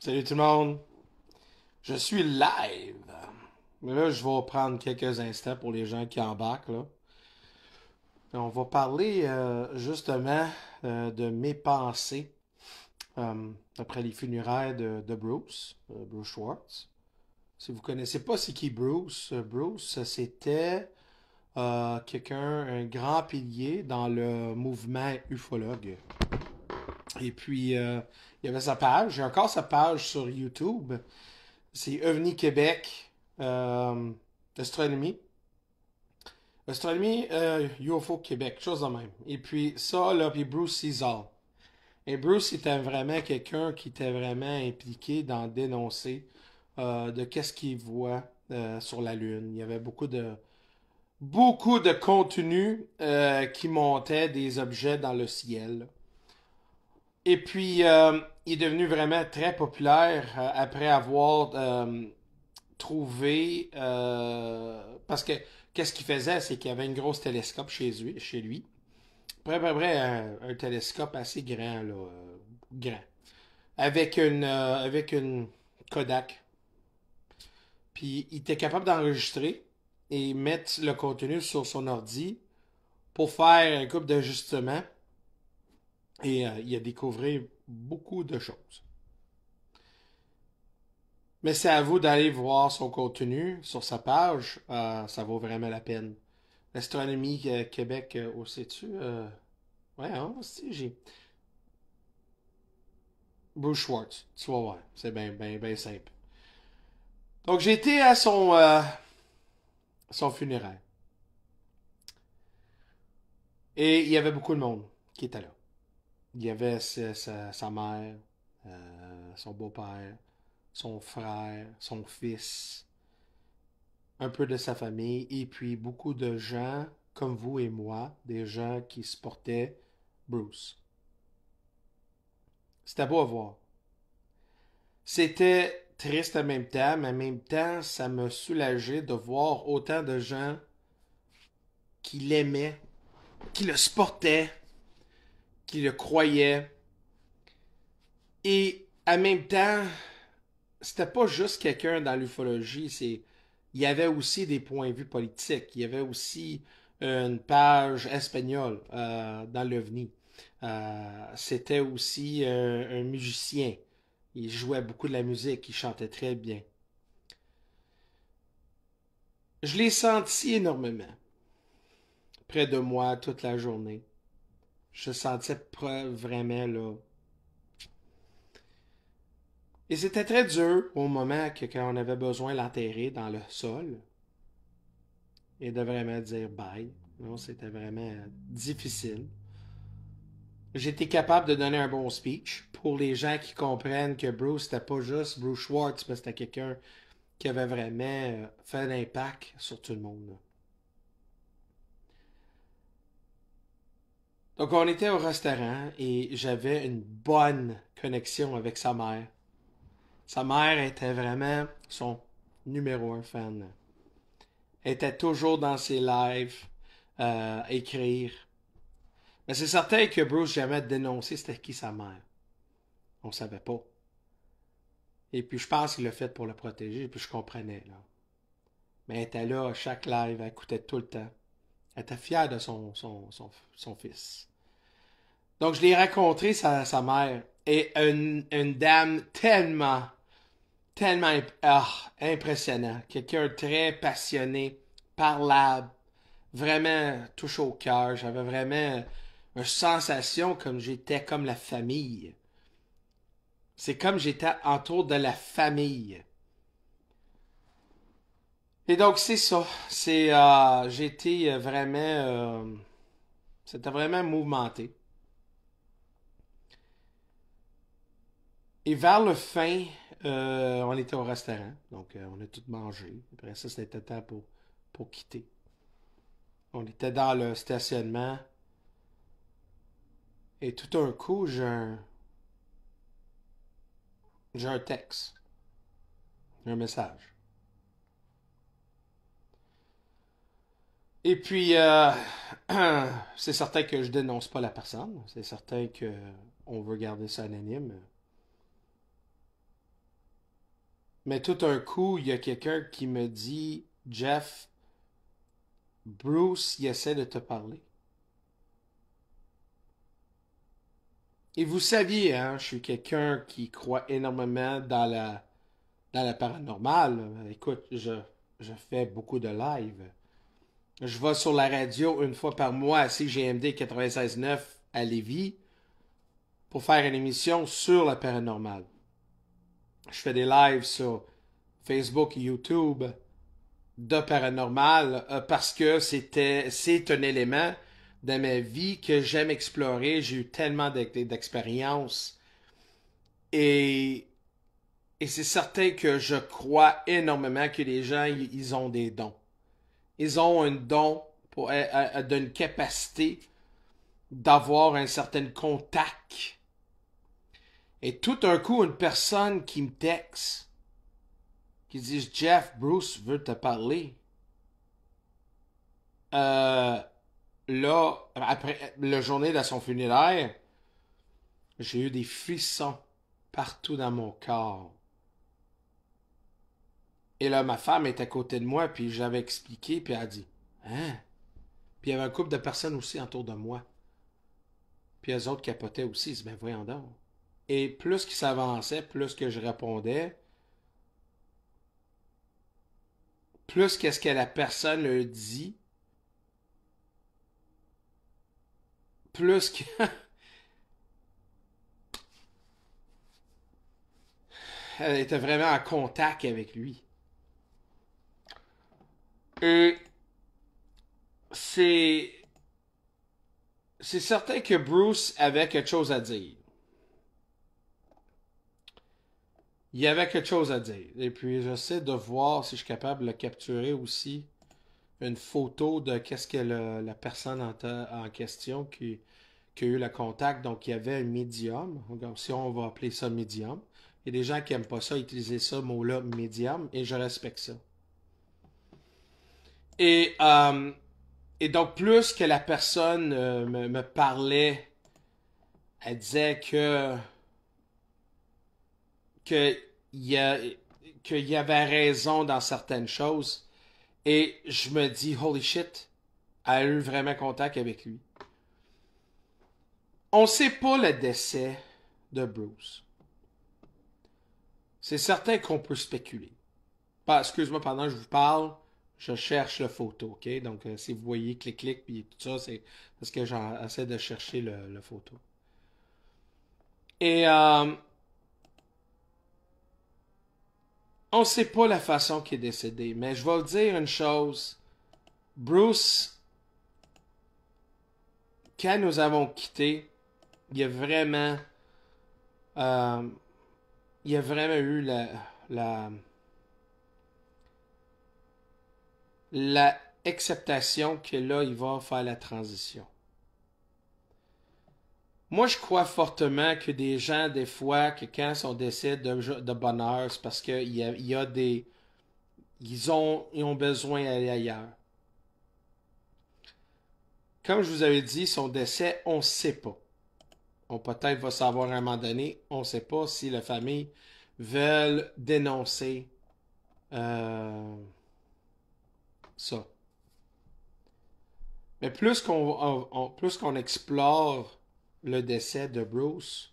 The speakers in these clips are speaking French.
Salut tout le monde, je suis live. Mais là, je vais prendre quelques instants pour les gens qui embarquent là. On va parler justement de mes pensées après les funérailles de Bruce, Bruce Schwartz. Si vous connaissez pas c'est qui Bruce, Bruce c'était quelqu'un, un grand pilier dans le mouvement ufologue. Et puis il y avait sa page, j'ai encore sa page sur YouTube. C'est OVNI Québec, euh, Astronomie. Astronomie, UFO Québec, chose de même. Et puis ça, là, puis Bruce Caesar. Et Bruce était vraiment quelqu'un qui était vraiment impliqué dans dénoncer de qu'est-ce qu'il voit sur la Lune. Il y avait beaucoup de contenu qui montait des objets dans le ciel. Et puis, il est devenu vraiment très populaire après avoir trouvé parce que qu'est-ce qu'il faisait, c'est qu'il y avait une grosse télescope chez lui. Près, un télescope assez grand, là, grand. Avec une Kodak. Puis il était capable d'enregistrer et mettre le contenu sur son ordi pour faire un couple d'ajustements. Et il a découvert beaucoup de choses. Mais c'est à vous d'aller voir son contenu sur sa page. Ça vaut vraiment la peine. L'Astronomie Québec, où sais-tu? Ouais, hein, si, j'ai. Bruce Schwartz, tu vas voir. C'est bien, bien, bien simple. Donc, j'ai été à son funéraire. Et il y avait beaucoup de monde qui était là. Il y avait sa mère, son beau-père, son frère, son fils, un peu de sa famille, et puis beaucoup de gens comme vous et moi, des gens qui supportaient Bruce. C'était beau à voir. C'était triste en même temps, mais en même temps, ça me soulageait de voir autant de gens qui l'aimaient, qui le supportaient, qui le croyaient. Et en même temps, c'était pas juste quelqu'un dans l'ufologie, il y avait aussi des points de vue politiques. Il y avait aussi une page espagnole dans l'OVNI. C'était aussi un musicien. Il jouait beaucoup de la musique, il chantait très bien. Je l'ai senti énormément près de moi toute la journée. Je sentais vraiment là. Et c'était très dur au moment que quand on avait besoin de l'enterrer dans le sol et de vraiment dire bye. Non, c'était vraiment difficile. J'étais capable de donner un bon speech pour les gens qui comprennent que Bruce, c'était pas juste Bruce Schwartz, mais c'était quelqu'un qui avait vraiment fait un impact sur tout le monde. Donc on était au restaurant et j'avais une bonne connexion avec sa mère. Sa mère était vraiment son numéro un fan. Elle était toujours dans ses lives, écrire. Mais c'est certain que Bruce jamais dénoncé c'était qui sa mère. On savait pas. Et puis je pense qu'il l'a fait pour le protéger, puis je comprenais là. Mais elle était là à chaque live, elle écoutait tout le temps. Elle était fière de son fils. Donc je l'ai rencontré, sa mère, et une dame tellement impressionnant. Quelqu'un de très passionné, parlable, vraiment touche au cœur. J'avais vraiment une sensation comme j'étais comme la famille. C'est comme j'étais autour de la famille. Et donc c'est ça. J'ai été vraiment, c'était vraiment mouvementé. Et vers le fin, on était au restaurant, donc on a tout mangé. Après ça, c'était temps pour quitter. On était dans le stationnement et tout d'un coup, j'ai un texte, un message. Et puis, c'est certain que je dénonce pas la personne. C'est certain que on veut garder ça anonyme. Mais tout un coup, il y a quelqu'un qui me dit, Jeff, Bruce, il essaie de te parler. Et vous saviez, hein, je suis quelqu'un qui croit énormément dans la paranormale. Écoute, je fais beaucoup de live. Je vais sur la radio une fois par mois à CGMD 96.9 à Lévis pour faire une émission sur la paranormale. Je fais des lives sur Facebook et YouTube de paranormal parce que c'est un élément de ma vie que j'aime explorer. J'ai eu tellement d'expériences et, et c'est certain que je crois énormément que les gens, ils ont des dons. Ils ont un don d'une capacité d'avoir un certain contact. Et tout un coup, une personne qui me texte, qui dit Jeff, Bruce veut te parler. Euh, Là, après la journée de son funéraire, j'ai eu des frissons partout dans mon corps. Et là, ma femme est à côté de moi, puis j'avais expliqué, puis elle a dit Hein? Puis il y avait un couple de personnes aussi autour de moi. Puis eux autres capotaient aussi. Ils disaient Ben voyons donc. Et plus qu'il s'avançait, plus que je répondais, plus qu'est-ce que la personne leur dit, plus qu'elle était vraiment en contact avec lui. Et c'est c'est certain que Bruce avait quelque chose à dire. Il y avait quelque chose à dire. Et puis j'essaie de voir si je suis capable de le capturer aussi. Une photo de qu'est-ce que la personne en question qui a eu le contact. Donc il y avait un médium. Donc, si on va appeler ça médium. Il y a des gens qui n'aiment pas ça, utiliser ce mot-là, médium, et je respecte ça. Et, euh, et donc plus que la personne me parlait, elle disait que il y a, qu'il y avait raison dans certaines choses. Et je me dis, holy shit, elle a eu vraiment contact avec lui. On ne sait pas le décès de Bruce. C'est certain qu'on peut spéculer. Excuse-moi, pendant que je vous parle, je cherche la photo, ok? Donc, si vous voyez clic-clic puis tout ça, c'est parce que j'essaie de chercher le photo. Et on ne sait pas la façon qu'il est décédé, mais je vais vous dire une chose. Bruce, quand nous avons quitté, il y a vraiment, euh, il y a vraiment eu la, la acceptation que là, il va faire la transition. Moi, je crois fortement que des gens, des fois, que quand ils sont décédés de bonheur, c'est parce qu'il y a des... ils ont besoin d'aller ailleurs. Comme je vous avais dit, son décès, on ne sait pas. On peut-être va savoir à un moment donné, on ne sait pas si la famille veut dénoncer ça. Mais plus qu'on explore le décès de Bruce,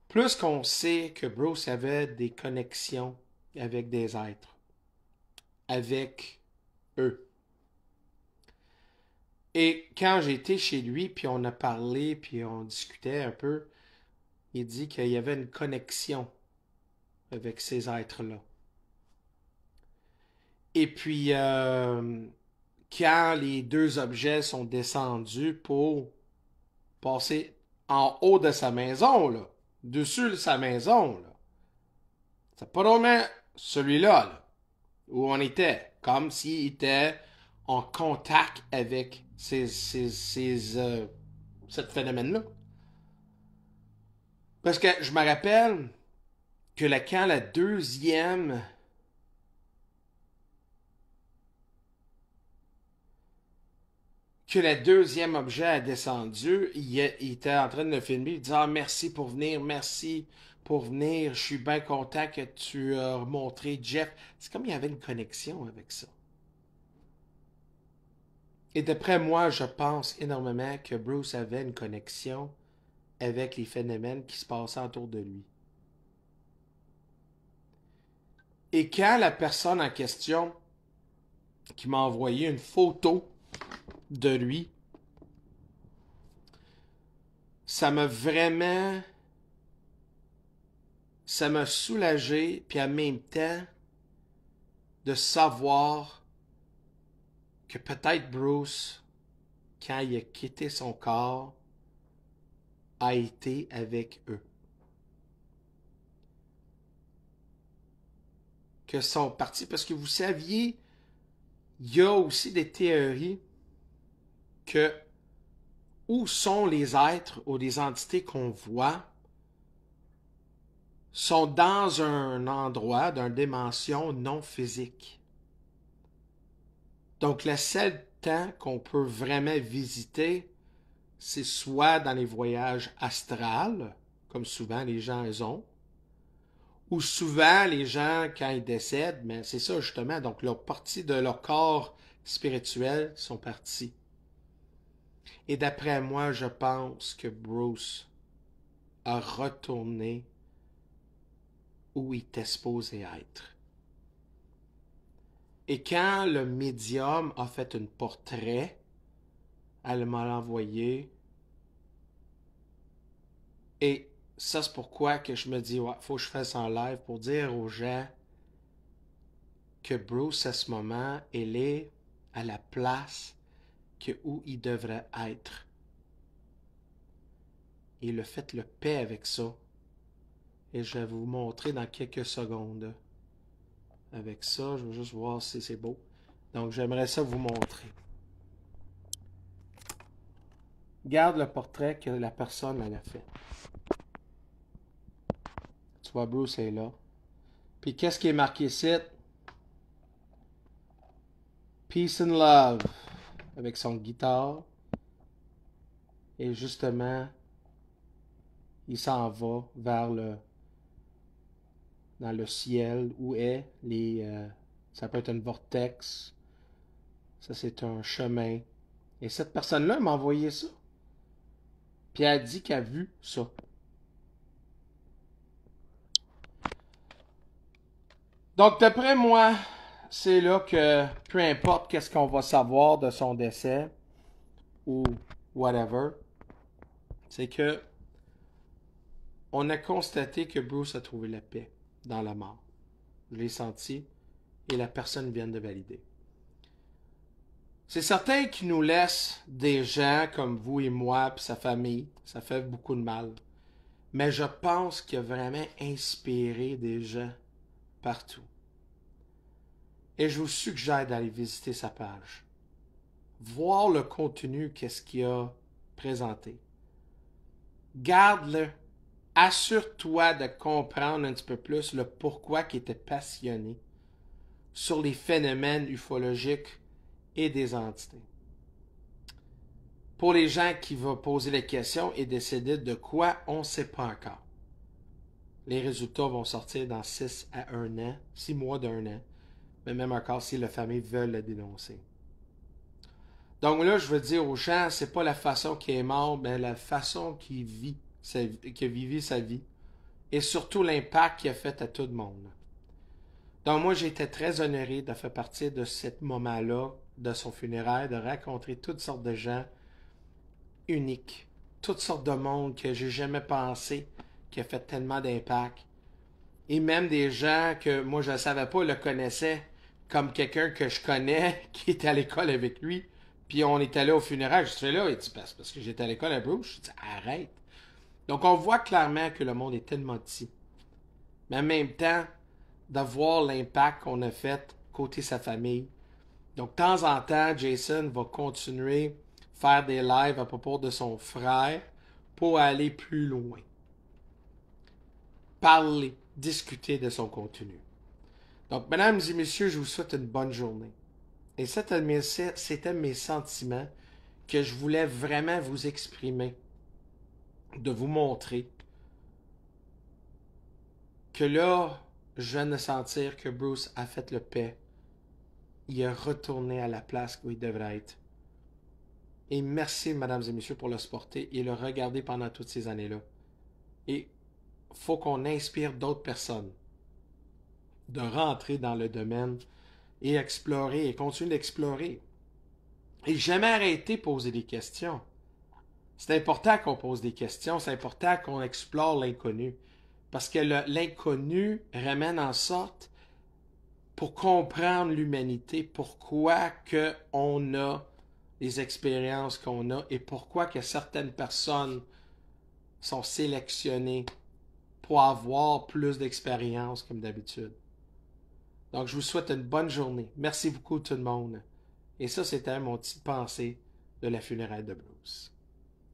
plus qu'on sait que Bruce avait des connexions avec des êtres, avec eux. Et quand j'ai été chez lui, puis on a parlé, puis on discutait un peu, il dit qu'il y avait une connexion avec ces êtres-là. Et puis, quand les deux objets sont descendus pour passer en haut de sa maison, là, dessus de sa maison, là, c'est pas vraiment celui-là, là, où on était, comme s'il était en contact avec ce phénomène-là. Parce que je me rappelle quand la deuxième objet a descendu, il était en train de le filmer. Il disait Ah, merci pour venir, merci pour venir. Je suis bien content que tu as montré Jeff. C'est comme il y avait une connexion avec ça. Et d'après moi, je pense énormément que Bruce avait une connexion avec les phénomènes qui se passaient autour de lui. Et quand la personne en question qui m'a envoyé une photo de lui, ça m'a soulagé, puis en même temps, de savoir que peut-être Bruce, quand il a quitté son corps, a été avec eux. Que sont partis, parce que vous saviez, il y a aussi des théories que où sont les êtres ou les entités qu'on voit sont dans un endroit d'une dimension non physique. Donc le seul temps qu'on peut vraiment visiter, c'est soit dans les voyages astrales, comme souvent les gens ont, ou souvent les gens, quand ils décèdent, mais c'est ça justement, donc leur partie de leur corps spirituel sont partis. Et d'après moi, je pense que Bruce a retourné où il était supposé être. Et quand le médium a fait un portrait, elle m'a envoyé. Et ça, c'est pourquoi que je me dis, ouais, faut que je fasse un live pour dire aux gens que Bruce, à ce moment, il est à la place où il devrait être. Il a fait le paix avec ça. Et je vais vous montrer dans quelques secondes. Avec ça, je veux juste voir si c'est beau. Donc, j'aimerais ça vous montrer. Regarde le portrait que la personne elle a fait. Tu vois, Bruce est là. Puis, qu'est-ce qui est marqué ici? Peace and Love. Avec son guitare. Et justement, il s'en va vers dans le ciel où est ça peut être un vortex. Ça, c'est un chemin. Et cette personne-là m'a envoyé ça. Puis elle a dit qu'elle a vu ça. Donc, d'après moi, c'est là que peu importe qu'est-ce qu'on va savoir de son décès ou whatever, c'est que on a constaté que Bruce a trouvé la paix dans la mort. Je l'ai senti et la personne vient de valider. C'est certain qu'il nous laisse des gens comme vous et moi puis sa famille. Ça fait beaucoup de mal. Mais je pense qu'il a vraiment inspiré des gens partout. Et je vous suggère d'aller visiter sa page. Voir le contenu, qu'est-ce qu'il a présenté. Garde-le. Assure-toi de comprendre un petit peu plus le pourquoi qu'il était passionné sur les phénomènes ufologiques et des entités. Pour les gens qui vont poser les questions et décider de quoi, on ne sait pas encore. Les résultats vont sortir dans 6 à 1 an, 6 mois d'un an, mais même encore si la famille veut le dénoncer. Donc là, je veux dire aux gens, c'est pas la façon qu'il est mort, mais la façon qu'il vit, qu'il a vécu sa vie, et surtout l'impact qu'il a fait à tout le monde. Donc moi, j'ai été très honoré de faire partie de ce moment-là, de son funéraire, de rencontrer toutes sortes de gens uniques, toutes sortes de monde que j'ai jamais pensé qui a fait tellement d'impact. Et même des gens que moi je ne savais pas le connaissaient, comme quelqu'un que je connais qui était à l'école avec lui. Puis on est allé au funéraire, je suis là, il dit parce que j'étais à l'école à Bruce. Je dis arrête. Donc on voit clairement que le monde est tellement petit. Mais en même temps, de voir l'impact qu'on a fait côté sa famille. Donc de temps en temps, Jason va continuer à faire des lives à propos de son frère pour aller plus loin. Parler, discuter de son contenu. Donc, mesdames et messieurs, je vous souhaite une bonne journée. Et c'était mes sentiments que je voulais vraiment vous exprimer, de vous montrer que là, je viens de sentir que Bruce a fait le paix. Il est retourné à la place où il devrait être. Et merci, mesdames et messieurs, pour le supporter et le regarder pendant toutes ces années-là. Et faut qu'on inspire d'autres personnes de rentrer dans le domaine et explorer et continuer d'explorer. Et jamais arrêter de poser des questions. C'est important qu'on pose des questions, c'est important qu'on explore l'inconnu. Parce que l'inconnu ramène en sorte pour comprendre l'humanité, pourquoi que on a les expériences qu'on a et pourquoi que certaines personnes sont sélectionnées pour avoir plus d'expérience comme d'habitude. Donc, je vous souhaite une bonne journée. Merci beaucoup tout le monde. Et ça, c'était mon petit pensée de la funéraille de Bruce.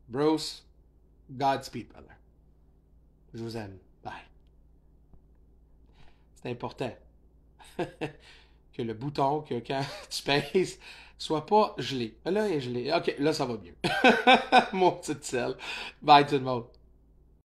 Bruce, Godspeed, brother. Je vous aime. Bye. C'est important que le bouton, que quand tu pèses, soit pas gelé. Là, il est gelé. OK, là, ça va mieux. Mon petit sel. Bye tout le monde.